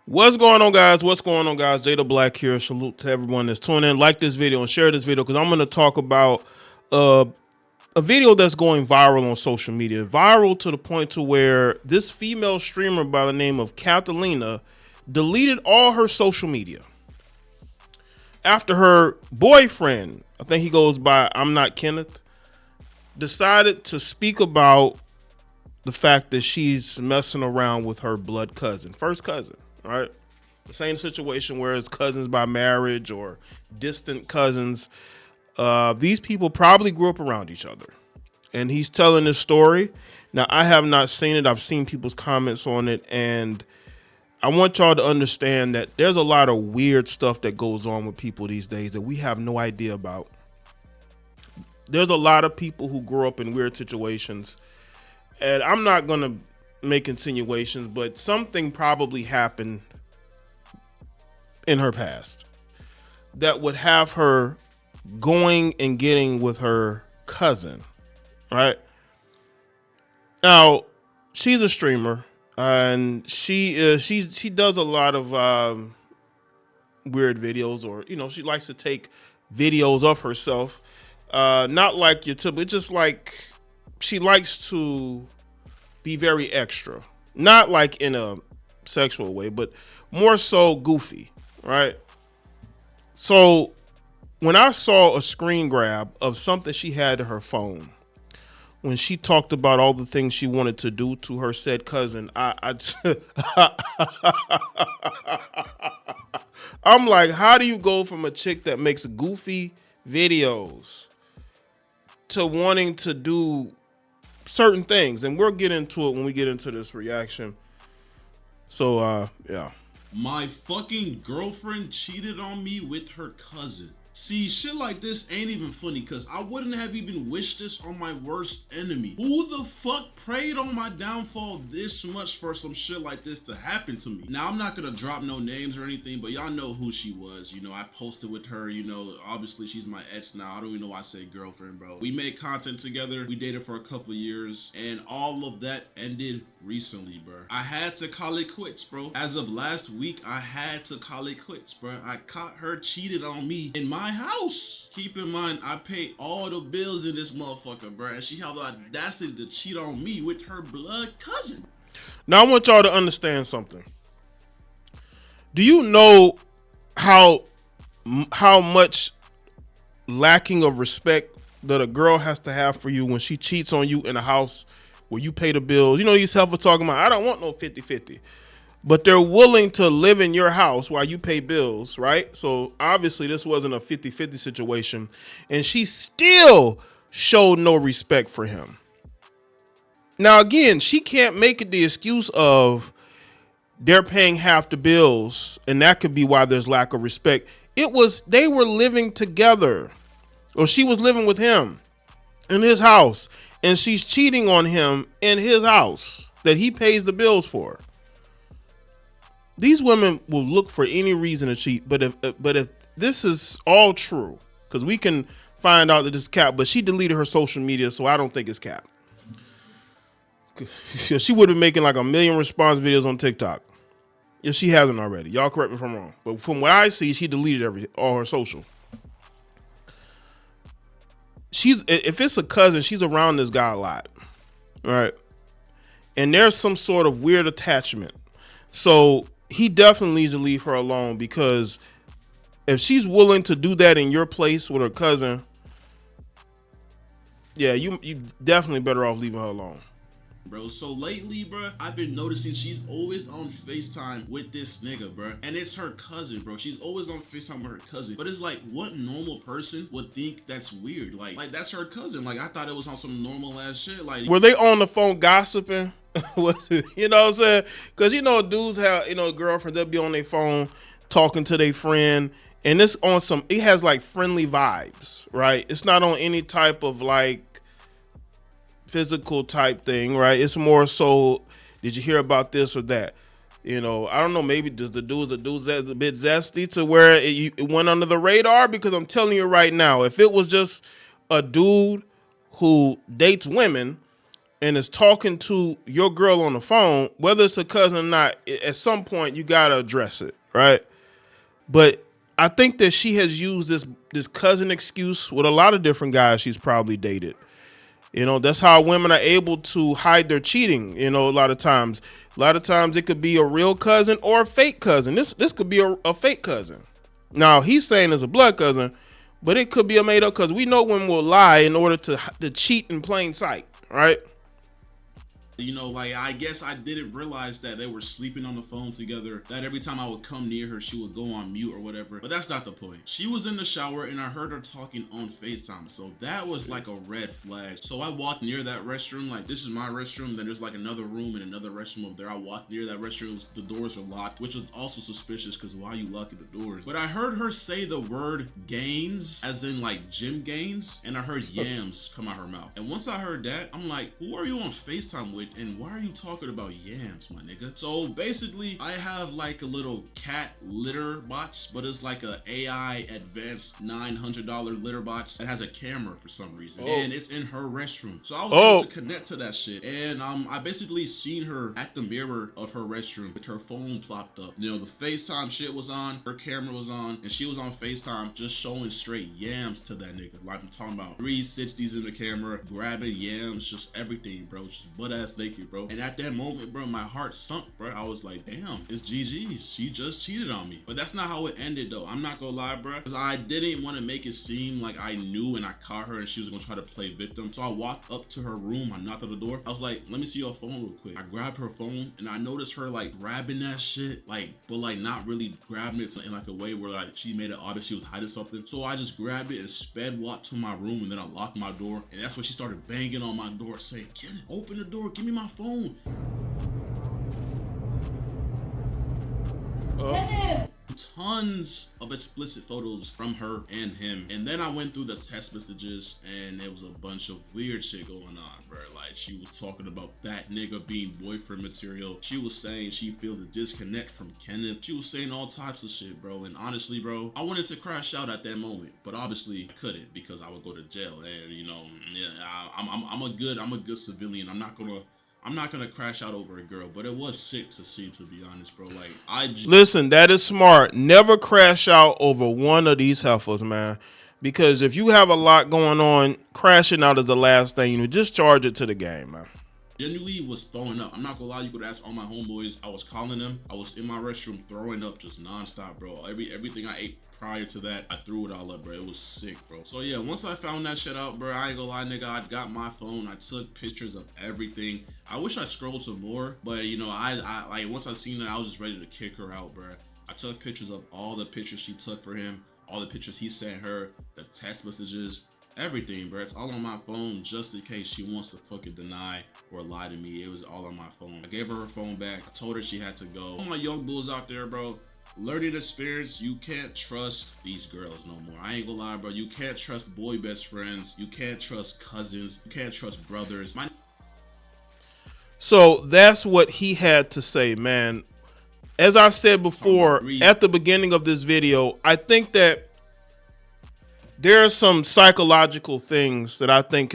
What's going on, guys? What's going on, guys? Jay the Black here. Salute to everyone that's tuning in. Like this video and share this video because I'm going to talk about a video that's going viral on social media. Viral to the point to where this female streamer by the name of Kathelina deleted all her social media after her boyfriend, I think he goes by ImNotKenneth, decided to speak about the fact that she's messing around with her blood cousin, first cousin. Right, the same situation where it's cousins by marriage or distant cousins. These people probably grew up around each other, and he's telling this story. Now, I have not seen it. I've seen people's comments on it, and I want y'all to understand that there's a lot of weird stuff that goes on with people these days that we have no idea about. There's a lot of people who grow up in weird situations, and I'm not gonna make insinuations, but something probably happened in her past that would have her going and getting with her cousin. Right now, she's a streamer, and she does a lot of weird videos, or she likes to take videos of herself, not like your typical, just like she likes to be very extra, not like in a sexual way, but more so goofy, right? So when I saw a screen grab of something she had to her phone, when she talked about all the things she wanted to do to her said cousin, I'm like, how do you go from a chick that makes goofy videos to wanting to do certain things? And we'll get into it when we get into this reaction. So yeah, my fucking girlfriend cheated on me with her cousin. See, shit like this ain't even funny, because I wouldn't have even wished this on my worst enemy. Who the fuck prayed on my downfall this much for some shit like this to happen to me? Now, I'm not gonna drop no names or anything, but y'all know who she was. I posted with her, obviously she's my ex now. I don't even know why I say girlfriend, bro. We made content together. We dated for a couple years, and all of that ended recently, bro. I had to call it quits, bro. As of last week, I had to call it quits, bro. I caught her cheated on me in my house. Keep in mind, I paid all the bills in this motherfucker, bro, and she had the audacity to cheat on me with her blood cousin. Now, I want y'all to understand something. Do you know how much lacking of respect that a girl has to have for you when she cheats on you in a house where you pay the bills? These helpers talking about, I don't want no 50-50. But they're willing to live in your house while you pay bills, right? So obviously this wasn't a 50-50 situation. And she still showed no respect for him. Now, again, she can't make it the excuse of they're paying half the bills, and that could be why there's lack of respect. It was they were living together, or she was living with him in his house, and she's cheating on him in his house that he pays the bills for. These women will look for any reason to cheat, but if this is all true, because we can find out that it's cap, but she deleted her social media, so I don't think it's cap. She would have been making like 1 million response videos on TikTok if she hasn't already. Y'all correct me if I'm wrong, but from what I see, she deleted all her social. If it's a cousin, she's around this guy a lot, right? And there's some sort of weird attachment, so he definitely needs to leave her alone, because if she's willing to do that in your place with her cousin, yeah, you definitely better off leaving her alone. Bro, so lately, bro, I've been noticing she's always on FaceTime with this nigga, bro. And it's her cousin, bro. She's always on FaceTime with her cousin. But it's like, what normal person would think that's weird? Like that's her cousin. Like, I thought it was on some normal ass shit. Like, were they on the phone gossiping? You know what I'm saying? Because, dudes have, girlfriends, they'll be on their phone talking to their friend. And it's on it has like friendly vibes, right? It's not on any type of like physical type thing, right? It's more so, did you hear about this or that? I don't know, maybe the dude's a bit zesty to where it went under the radar, because I'm telling you right now, if it was just a dude who dates women and is talking to your girl on the phone, whether it's a cousin or not, at some point you gotta address it, right? But I think that she has used this cousin excuse with a lot of different guys she's probably dated. You know, that's how women are able to hide their cheating. You know, a lot of times it could be a real cousin or a fake cousin. This could be a fake cousin. Now he's saying it's a blood cousin, but it could be a made up cousin. We know women will lie in order to cheat in plain sight, right? You know, like, I guess I didn't realize that they were sleeping on the phone together, that every time I would come near her, she would go on mute or whatever. But that's not the point. She was in the shower and I heard her talking on FaceTime. So that was like a red flag. So I walked near that restroom, like, this is my restroom. Then there's like another room and another restroom over there. I walked near that restroom. The doors are locked, which was also suspicious because why are you locking the doors? But I heard her say the word gains, as in like gym gains. And I heard yams come out her mouth. And once I heard that, I'm like, who are you on FaceTime with? And why are you talking about yams, my nigga? So basically, I have like a little cat litter box, but it's like a AI advanced $900 litter box that has a camera for some reason. And it's in her restroom. So I was able to connect to that shit. And I basically seen her at the mirror of her restroom with her phone plopped up. You know, the FaceTime shit was on, her camera was on, and she was on FaceTime just showing straight yams to that nigga. Like, I'm talking about 360s in the camera, grabbing yams, just everything, bro. Just butt ass naked, bro. And at that moment, bro, my heart sunk, bro. I was like, damn, it's GG's. She just cheated on me. But that's not how it ended, though. I'm not gonna lie, bro, because I didn't want to make it seem like I knew and I caught her and she was gonna try to play victim. So I walked up to her room. I knocked on the door. I was like, let me see your phone real quick. I grabbed her phone and I noticed her like grabbing that shit, like, but like not really grabbing it in like a way where like she made it obvious she was hiding something. So I just grabbed it and sped walked to my room, and then I locked my door. And that's when she started banging on my door saying, Kenneth, open the door, give me my phone. Tons of explicit photos from her and him. And then I went through the text messages and there was a bunch of weird shit going on, bro. Like, she was talking about that nigga being boyfriend material. She was saying she feels a disconnect from Kenneth. She was saying all types of shit, bro. And honestly, bro, I wanted to crash out at that moment, but obviously I couldn't because I would go to jail. And you know, yeah, I'm a good civilian. I'm not gonna crash out over a girl, but it was sick to see, to be honest, bro. Like, listen, that is smart. Never crash out over one of these heifers, man. Because if you have a lot going on, crashing out is the last thing. You just charge it to the game, man. Genuinely was throwing up. I'm not gonna lie, you could ask all my homeboys. I was calling them. I was in my restroom throwing up just nonstop, bro. Everything I ate prior to that, I threw it all up, bro. It was sick, bro. So yeah, once I found that shit out, bro, I ain't gonna lie, nigga, I got my phone. I took pictures of everything. I wish I scrolled some more, but you know, I like, once I seen it, I was just ready to kick her out, bro. I took pictures of all the pictures she took for him, all the pictures he sent her, the text messages, everything, bro. It's all on my phone just in case she wants to fucking deny or lie to me. It was all on my phone. I gave her phone back. I told her she had to go. All my young bulls out there, bro, learning experience, you can't trust these girls no more. I ain't gonna lie, bro. You can't trust boy best friends. You can't trust cousins. You can't trust brothers. So that's what he had to say, man. As I said before, at the beginning of this video, I think that there are some psychological things that I think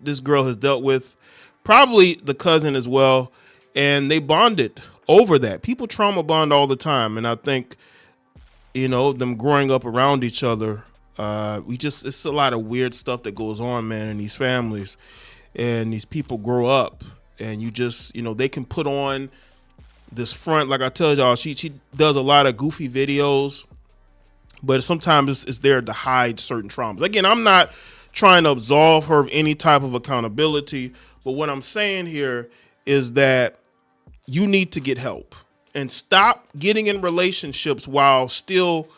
this girl has dealt with, probably the cousin as well, and they bonded over that. People trauma bond all the time, and I think, you know, them growing up around each other, it's a lot of weird stuff that goes on, man, in these families, and these people grow up, and you just, you know, they can put on this front. Like I told y'all, she does a lot of goofy videos, but sometimes it's there to hide certain traumas. Again, I'm not trying to absolve her of any type of accountability, but what I'm saying here is that you need to get help and stop getting in relationships while still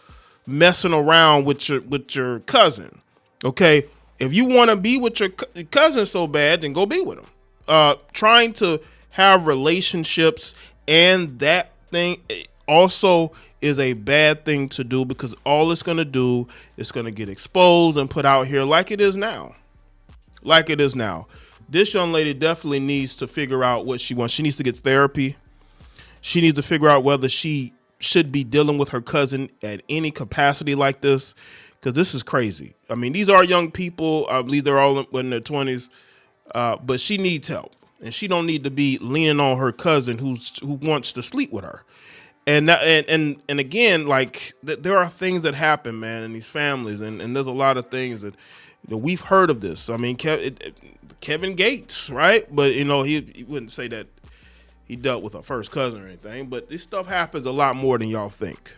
messing around with your cousin. Okay, if you want to be with your cousin so bad, then go be with him. Trying to have relationships and that thing also is a bad thing to do, because all it's going to do is going to get exposed and put out here like it is now. Like it is now. This young lady definitely needs to figure out what she wants. She needs to get therapy. She needs to figure out whether she should be dealing with her cousin at any capacity like this, because this is crazy. I mean, these are young people. I believe they're all in their 20s, but she needs help. and she don't need to be leaning on her cousin who wants to sleep with her. And that, and again, like there are things that happen, man, in these families, and there's a lot of things that we've heard of this. I mean, Kevin Gates, right? But he wouldn't say that he dealt with a first cousin or anything. But this stuff happens a lot more than y'all think.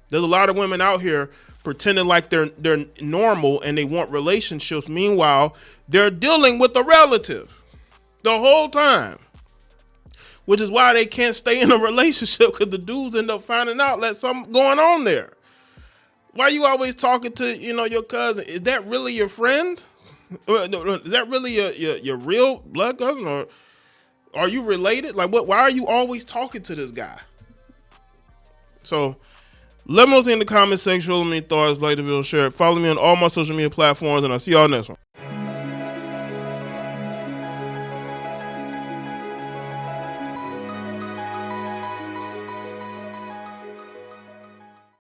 There's a lot of women out here pretending like they're normal and they want relationships. Meanwhile, they're dealing with a relative the whole time. Which is why they can't stay in a relationship, because the dudes end up finding out that something going on there. Why you always talking to, your cousin? Is that really your friend? Is that really your real blood cousin, or are you related? Like, what? Why are you always talking to this guy? So, let me know in the comment section. Let me thoughts, like the video, share it. Follow me on all my social media platforms, and I'll see y'all next one.